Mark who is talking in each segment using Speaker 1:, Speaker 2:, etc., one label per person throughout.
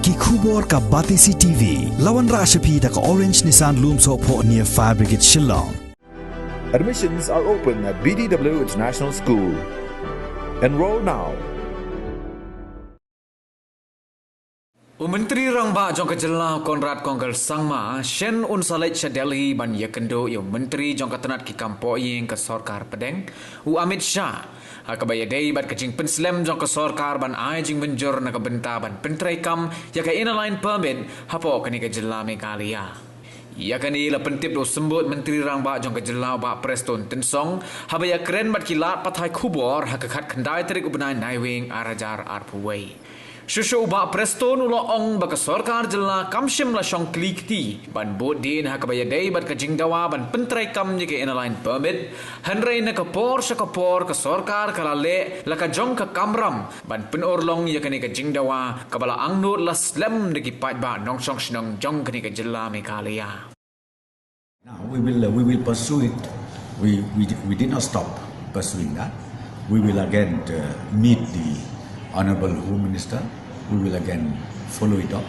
Speaker 1: Ki khubor ka Batisi TV. Lawan Rashapi da ka Orange Nissan Loom Sopo near Fire Brigade Shillong.
Speaker 2: Admissions are open at BDW International School. Enroll now.
Speaker 3: Menteri Rangba jong kejelah Konrad Konggal Sangma Shen Unsalait Delhi ban yakendo yo menteri jong ketenat ki kampo yeng ke Sarkar Pedeng u Amit Shah hakabaya dei bat kecing penslem jong ke Sarkar ban ai jing benjur na kebenta ban pentrai kam ya ka inaline permit hapo kani kejelah Meghalaya. Ya kani la pentip do sembut menteri Rangba jong kejelah ba Preston Tensong habaya keren bat kilat pathai khubor hakakat kendai terik ubnai naiwing arajar arpuwei. Shushu ba Preston ulo ong ba ka Sarkar jela kamshim la shong klikti ban bot din hakabaya dei bat ka jingdawa ban pentrai kam je ke inaline permit hanrei na ka por ka Sarkar kala le la ka jong ka kamram ban penorlong ya kani ka jingdawa kabala angnut la slem de ki pat ba nong shong shnong jong kani ka jela Meghalaya.
Speaker 4: Now we will pursue it. We did not stop pursuing that. We will again meet the Honorable Home Minister. We will again follow it up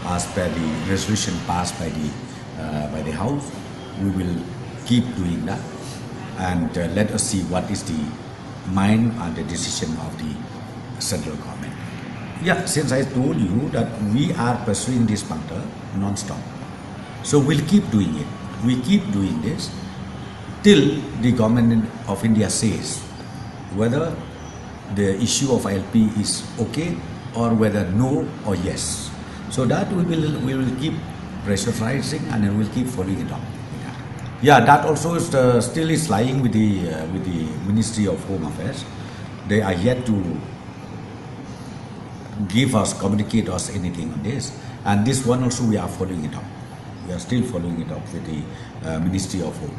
Speaker 4: as per the resolution passed by the House. We will keep doing that, and let us see what is the mind and the decision of the central government. Yeah, since I told you that we are pursuing this matter non-stop, so we'll keep doing it. We keep doing this till the government of India says whether the issue of ILP is okay or whether no or yes. So that we will keep pressurizing and we will keep following it up. Yeah, that also is still is lying with the Ministry of Home Affairs. They are yet to communicate us anything on this, and this one also we are following it up. We are still following it up with the Ministry of Home.